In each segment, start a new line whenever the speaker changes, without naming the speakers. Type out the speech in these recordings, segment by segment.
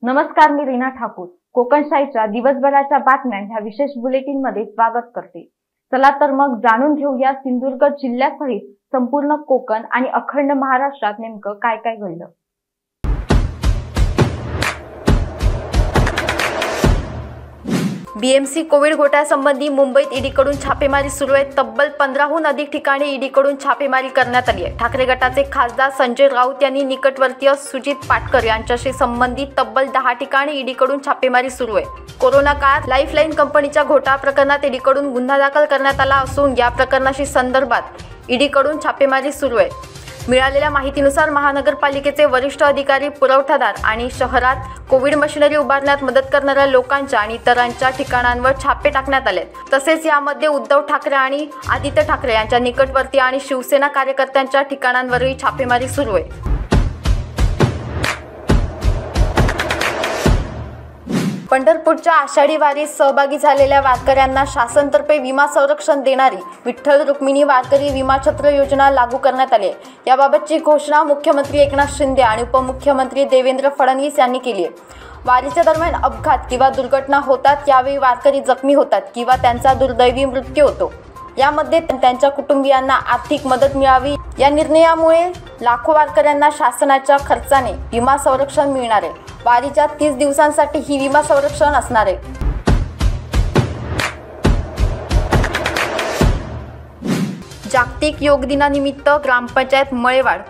नमस्कार, मी रीना ठाकूर कोकणशाहीच्या दिवसभराच्या बातम्या ह्या विशेष बुलेटिन मध्ये स्वागत करते। चला तर मग जाणून घेऊया सिंधुदुर्ग जिल्ह्यासहित संपूर्ण कोकण आणि अखंड महाराष्ट्रात नेमकं काय काय घडलं। बीएमसी कोविड घोटाळ्यासंबंधी मुंबईत ईडीकडून छापेमारी सुरू आहे। तब्बल 15हून अधिक ठिकाणी ईडीकडून छापेमारी करण्यात आली आहे। ठाकरे गटाचे खासदार संजय राऊत यांनी निकटवर्तीय सुजित पाटकर यांच्याशी संबंधित तब्बल 10 ठिकाणी ईडीकडून छापेमारी सुरू आहे। कोरोना काळात लाईफलाईन कंपनीच्या घोटाळा प्रकरणात ईडीकडून गुन्हा दाखल करण्यात आला असून या प्रकरणाशी संदर्भात ईडीकडून छापेमारी सुरू आहे। मिळालेल्या माहितीनुसार महानगरपालिकेचे वरिष्ठ अधिकारी, पुरवठादार आणि शहरात कोविड मशिनरी उभारण्यात मदत करणाऱ्या लोकांच्या आणि इतरांच्या ठिकाणांवर छापे टाकण्यात आले। तसेच यामध्ये उद्धव ठाकरे आणि आदित्य ठाकरे यांच्या निकटवर्ती आणि शिवसेना कार्यकर्त्यांच्या ठिकाणांवरही छापेमारी सुरू आहे। पंढरपूरच्या आषाढी वारीत सहभागी झालेल्या वारकऱ्यांना शासनातर्फे विमा संरक्षण देणारी विठ्ठल रुक्मिणी वारकरी विमा छत्र योजना लागू करण्यात आली आहे। याबाबतची घोषणा मुख्यमंत्री एकनाथ शिंदे आणि उपमुख्यमंत्री देवेंद्र फडणवीस यांनी केली आहे। वारीच्या दरम्यान अपघात किंवा दुर्घटना होतात, यावेळी वारकरी जखमी होतात किंवा त्यांचा दुर्दैवी मृत्यू होतो। यामध्ये त्यांच्या कुटुंबियांना आर्थिक मदत मिळावी। या निर्णयामुळे लाखो वारकऱ्यांना शासनाच्या खर्चाने विमा संरक्षण मिळणार आहे। वारीच्या 30 दिवसांसाठी ही विमा संरक्षण असणार आहे। जागतिक योग दिनानिमित्त ग्रामपंचायत मळेवाड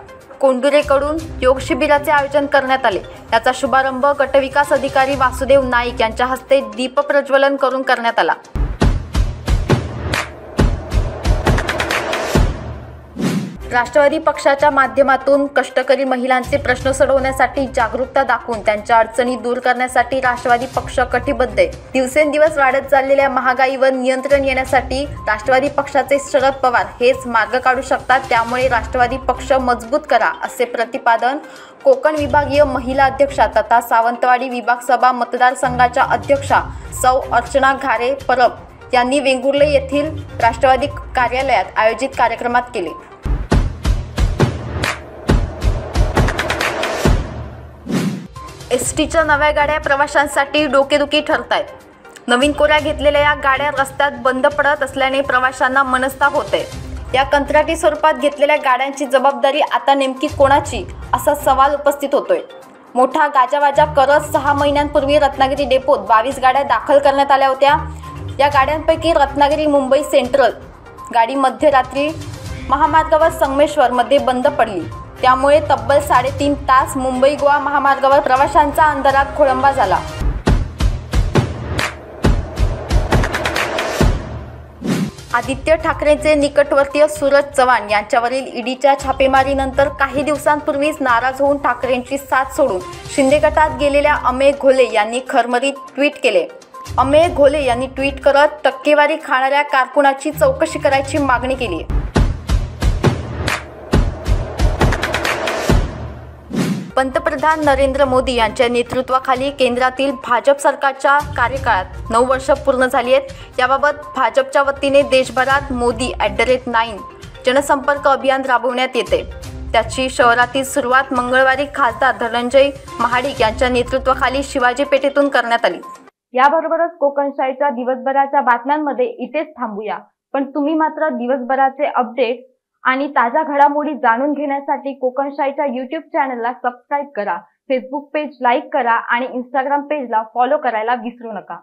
कोंडुरेकडून योग शिबिराचे आयोजन करण्यात आले। याचा शुभारंभ गटविकास अधिकारी वासुदेव नाईक यांच्या हस्ते दीप प्रज्वलन करून करण्यात आला। राष्ट्रवादी पक्षाच्या माध्यमातून कष्टकरी महिलांचे प्रश्न सोडवण्यासाठी जागरूकता दाखवून त्यांच्या अडचणी दूर करण्यासाठी राष्ट्रवादी पक्ष कटिबद्ध आहे। दिवसेंदिवस वाढत चाललेल्या महागाईवर नियंत्रण येण्यासाठी राष्ट्रवादी पक्षाचे शरद पवार हेच मार्ग काढू शकतात। त्यामुळे राष्ट्रवादी पक्ष मजबूत करा, असे प्रतिपादन कोकण विभागीय महिला अध्यक्षा तथा सावंतवाडी विभागसभा मतदारसंघाच्या अध्यक्षा सौ अर्चना घारे परब यांनी वेंगुर्ले येथील राष्ट्रवादी कार्यालयात आयोजित कार्यक्रमात केले। एसटीच्या नव्या गाड्या प्रवाशांसाठी डोकेदुखी ठरत आहेत। नवीन कोऱ्या घेतलेल्या या गाड्या रस्त्यात बंद पडत असल्याने प्रवाशांना मनस्ताप होते। या कंत्राटी स्वरूपात घेतलेल्या गाड्यांची जबाबदारी आता नेमकी कोणाची, असा सवाल उपस्थित होतोय। मोठा गाजावाजा करत 6 महिन्यांपूर्वी रत्नागिरी डेपोत 22 गाड्या दाखल करण्यात आल्या होत्या। या गाड्यांपैकी रत्नागिरी मुंबई सेंट्रल गाडी मध्यरात्री महामार्गावर संगमेश्वर मध्ये बंद पडली। त्यामुळे तब्बल 3.5 तास मुंबई गोवा महामार्गावर प्रवाशांचा अंधारात खोळंबा झाला। आदित्य ठाकरेंचे निकटवर्तीय सूरज चव्हाण यांच्यावरील ईडीच्या छापेमारीनंतर काही दिवसांपूर्वीच नाराज होऊन ठाकरेंची साथ सोडून शिंदे गटात गेलेल्या अमेय घोले यांनी खरमरीत ट्विट केले। अमेय घोले यांनी ट्विट करत टक्केवारी खाणाऱ्या कारकुनाची चौकशी करायची मागणी केली। पंतप्रधान नरेंद्र मोदी यांच्या नेतृत्वाखाली केंद्रातील भाजप सरकारच्या कार्यकाळात 9 वर्ष पूर्ण झाली आहेत। याबाबत भाजपच्या वतीने देशभरात मोदी @9 जनसंपर्क अभियान राबवण्यात येते। त्याची शहरातील सुरुवात मंगळवारी खासदार धनंजय महाडिक यांच्या नेतृत्वाखाली शिवाजी पेठेतून करण्यात आली। याबरोबरच कोकणशाहीच्या दिवसभराच्या बातम्यांमध्ये इथेच थांबूया। पण तुम्ही मात्र दिवसभराचे अपडेट आणि ताज्या घडामोडी जाणून घेण्यासाठी कोकणशाहीच्या YouTube चॅनलला सबस्क्राईब करा, फेसबुक पेज लाईक करा आणि Instagram पेजला फॉलो करायला विसरू नका।